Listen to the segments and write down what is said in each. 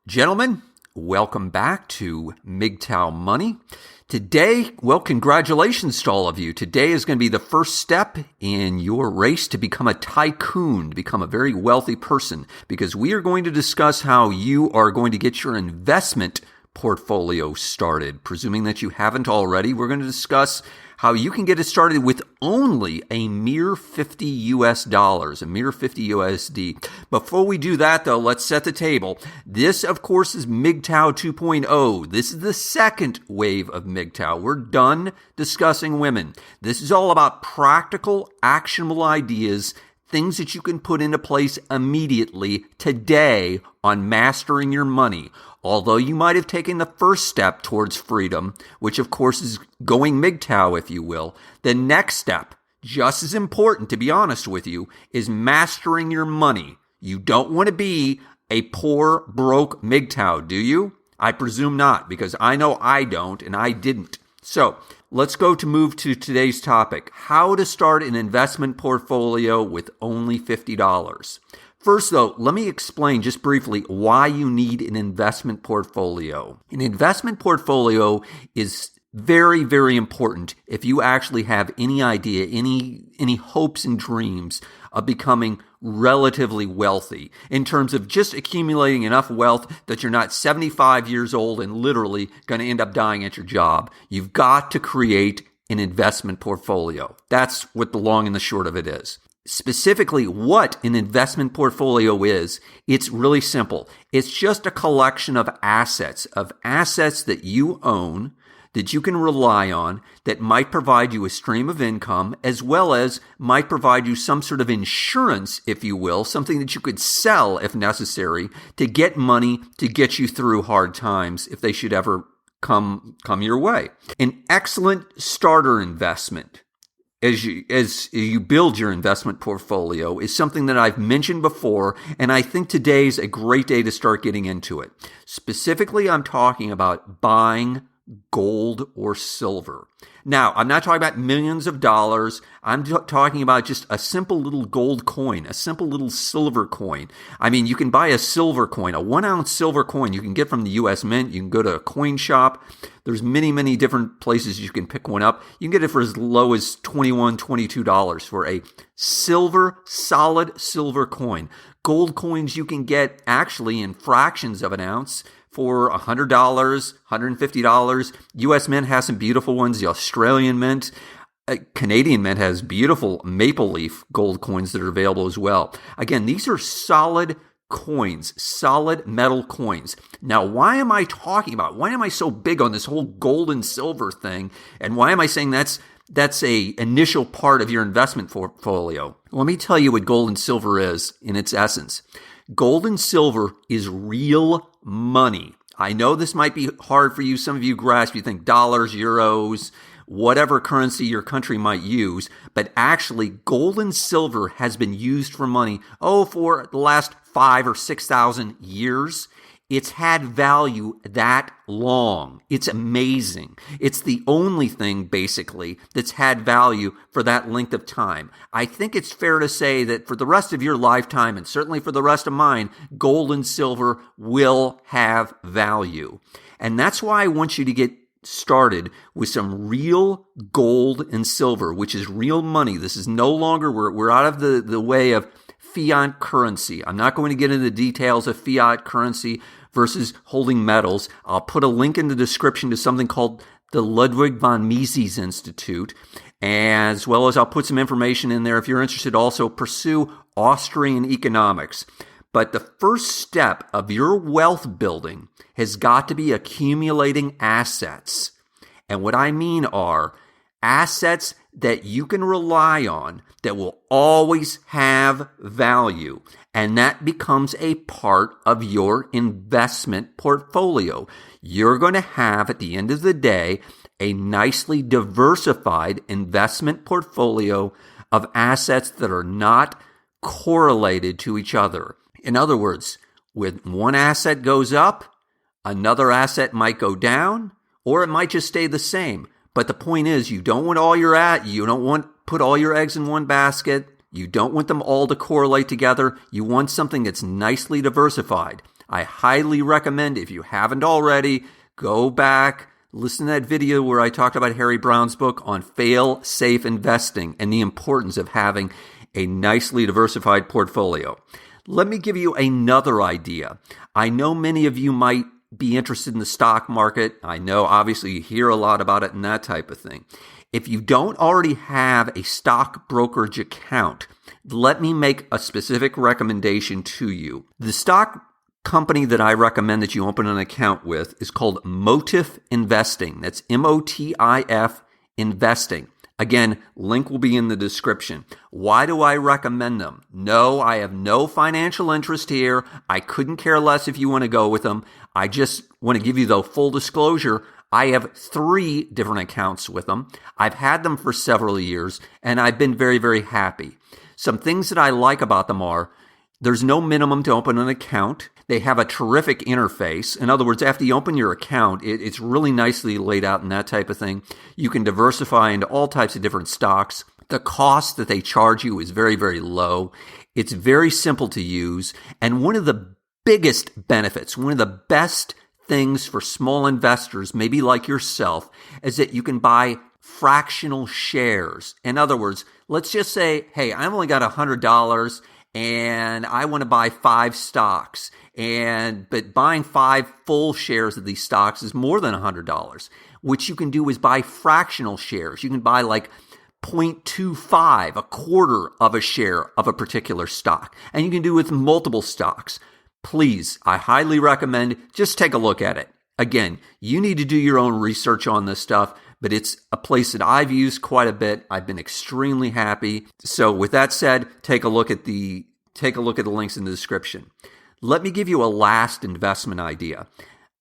Gentlemen, welcome back to MGTOW Money. Today, well, congratulations to all of you. Today is going to be the first step in your race to become a tycoon, to become a very wealthy person, because we are going to discuss how you are going to get your investment portfolio started. Presuming that you haven't already, we're going to discuss how you can get it started with only a mere $50, a mere 50 USD. Before we do that, though, let's set the table. This, of course, is MGTOW 2.0. This is the second wave of MGTOW. We're done discussing women. This is all about practical, actionable ideas, things that you can put into place immediately today on mastering your money. Although you might have taken the first step towards freedom, which of course is going MGTOW, if you will, the next step, just as important to be honest with you, is mastering your money. You don't want to be a poor, broke MGTOW, do you? I presume not, because I know I don't and I didn't. So let's move to today's topic, how to start an investment portfolio with only $50. First, though, let me explain just briefly why you need an investment portfolio. An investment portfolio is very, very important if you actually have any idea, any hopes and dreams of becoming relatively wealthy in terms of just accumulating enough wealth that you're not 75 years old and literally going to end up dying at your job. You've got to create an investment portfolio. That's what the long and the short of it is. Specifically, what an investment portfolio is, it's really simple. It's just a collection of assets that you own, that you can rely on, that might provide you a stream of income, as well as might provide you some sort of insurance, if you will, something that you could sell if necessary to get money to get you through hard times if they should ever come your way. An excellent starter investment as you build your investment portfolio is something that I've mentioned before, and I think today's a great day to start getting into it. Specifically, I'm talking about buying gold or silver. Now, I'm not talking about millions of dollars. I'm talking about just a simple little gold coin, a simple little silver coin. I mean, you can buy a silver coin, a 1-ounce silver coin you can get from the U.S. Mint. You can go to a coin shop. There's many, many different places you can pick one up. You can get it for as low as $21, $22 for a solid silver coin. Gold coins you can get actually in fractions of an ounce for $100, $150. U.S. Mint has some beautiful ones. The Australian Mint, Canadian Mint has beautiful maple leaf gold coins that are available as well. Again, these are solid coins, solid metal coins. Now, why am I so big on this whole gold and silver thing? And why am I saying that's a initial part of your investment portfolio? Let me tell you what gold and silver is in its essence. Gold and silver is real money. I know this might be hard for you. Some of you grasp, you think dollars, euros, whatever currency your country might use, but actually gold and silver has been used for money, for the last 5,000 or 6,000 years. It's had value that long. It's amazing. It's the only thing, basically, that's had value for that length of time. I think it's fair to say that for the rest of your lifetime, and certainly for the rest of mine, gold and silver will have value. And that's why I want you to get started with some real gold and silver, which is real money. This is no longer, we're out of the way of fiat currency. I'm not going to get into the details of fiat currency versus holding metals. I'll put a link in the description to something called the Ludwig von Mises Institute, as well as I'll put some information in there if you're interested. Also, pursue Austrian economics. But the first step of your wealth building has got to be accumulating assets. And what I mean are assets that you can rely on that will always have value. And that becomes a part of your investment portfolio. You're going to have, at the end of the day, a nicely diversified investment portfolio of assets that are not correlated to each other. In other words, when one asset goes up, another asset might go down, or it might just stay the same. But the point is, you don't want put all your eggs in one basket. You don't want them all to correlate together. You want something that's nicely diversified. I highly recommend, if you haven't already, go back, listen to that video where I talked about Harry Brown's book on fail-safe investing and the importance of having a nicely diversified portfolio. Let me give you another idea. I know many of you might be interested in the stock market. I know obviously you hear a lot about it and that type of thing. If you don't already have a stock brokerage account, let me make a specific recommendation to you. The stock company that I recommend that you open an account with is called MOTIF Investing. That's MOTIF Investing. Again, link will be in the description. Why do I recommend them? No, I have no financial interest here. I couldn't care less if you want to go with them. I just want to give you the full disclosure. I have 3 different accounts with them. I've had them for several years, and I've been very, very happy. Some things that I like about them are there's no minimum to open an account. They have a terrific interface. In other words, after you open your account, it's really nicely laid out and that type of thing. You can diversify into all types of different stocks. The cost that they charge you is very, very low. It's very simple to use. And one of the biggest benefits, one of the best things for small investors, maybe like yourself, is that you can buy fractional shares. In other words, let's just say, hey, I've only got $100 and I want to buy 5 stocks. But buying 5 full shares of these stocks is more than $100. What you can do is buy fractional shares. You can buy like 0.25, a quarter of a share of a particular stock. And you can do it with multiple stocks. Please, I highly recommend just take a look at it. Again, you need to do your own research on this stuff, but it's a place that I've used quite a bit. I've been extremely happy. So with that said, take a look at the links in the description. Let me give you a last investment idea.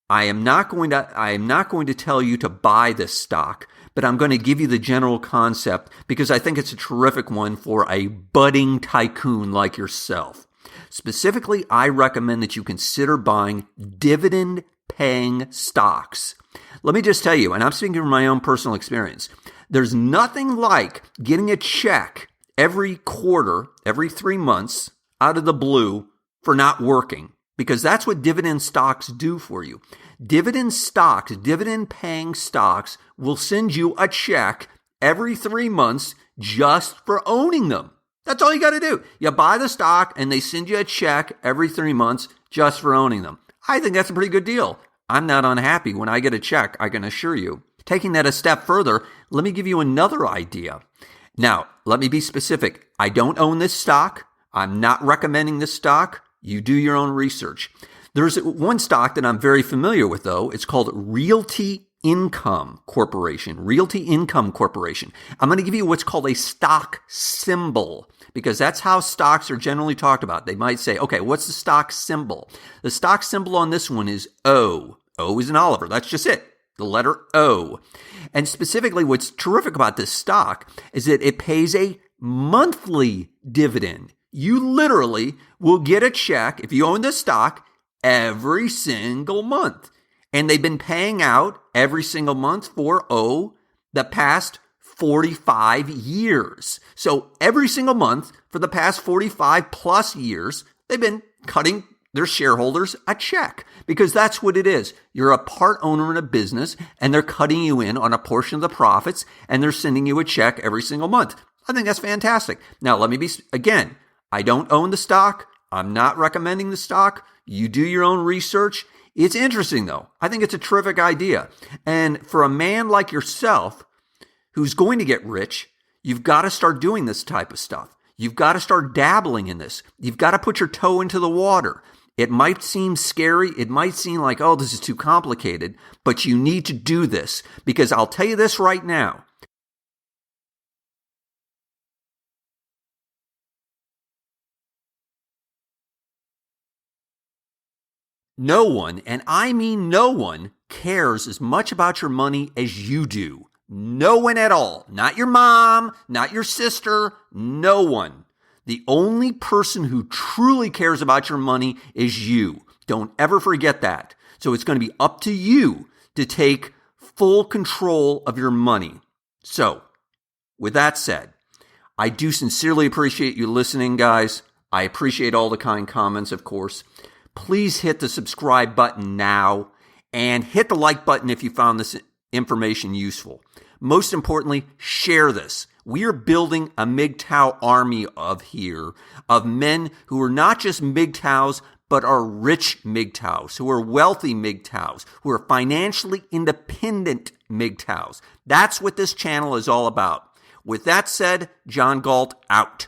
I am not going to tell you to buy this stock, but I'm going to give you the general concept because I think it's a terrific one for a budding tycoon like yourself. Specifically, I recommend that you consider buying dividend-paying stocks. Let me just tell you, and I'm speaking from my own personal experience, there's nothing like getting a check every quarter, every 3 months, out of the blue for not working, because that's what dividend stocks do for you. Dividend stocks, dividend-paying stocks will send you a check every 3 months just for owning them. That's all you got to do. You buy the stock and they send you a check every 3 months just for owning them. I think that's a pretty good deal. I'm not unhappy when I get a check, I can assure you. Taking that a step further, let me give you another idea. Now, let me be specific. I don't own this stock. I'm not recommending this stock. You do your own research. There's one stock that I'm very familiar with, though. It's called Realty Income Corporation. Realty Income Corporation. I'm going to give you what's called a stock symbol, because that's how stocks are generally talked about. They might say, okay, what's the stock symbol? The stock symbol on this one is O. O is an Oliver. That's just it. The letter O. And specifically, what's terrific about this stock is that it pays a monthly dividend. You literally will get a check, if you own this stock, every single month. And they've been paying out every single month for the past 45 years. So every single month for the past 45 plus years, they've been cutting their shareholders a check, because that's what it is. You're a part owner in a business and they're cutting you in on a portion of the profits and they're sending you a check every single month. I think that's fantastic. Now, let me be, again, I don't own the stock. I'm not recommending the stock. You do your own research. It's interesting, though. I think it's a terrific idea. And for a man like yourself who's going to get rich, you've got to start doing this type of stuff. You've got to start dabbling in this. You've got to put your toe into the water. It might seem scary. It might seem like, oh, this is too complicated, but you need to do this, because I'll tell you this right now. No one, and I mean no one, cares as much about your money as you do. No one at all. Not your mom, not your sister, no one. The only person who truly cares about your money is you. Don't ever forget that. So it's going to be up to you to take full control of your money. So, with that said, I do sincerely appreciate you listening, guys. I appreciate all the kind comments, of course. please hit the subscribe button now and hit the like button if you found this information useful. Most importantly, share this. We are building a MGTOW army of men who are not just MGTOWs, but are rich MGTOWs, who are wealthy MGTOWs, who are financially independent MGTOWs. That's what this channel is all about. With that said, John Galt out.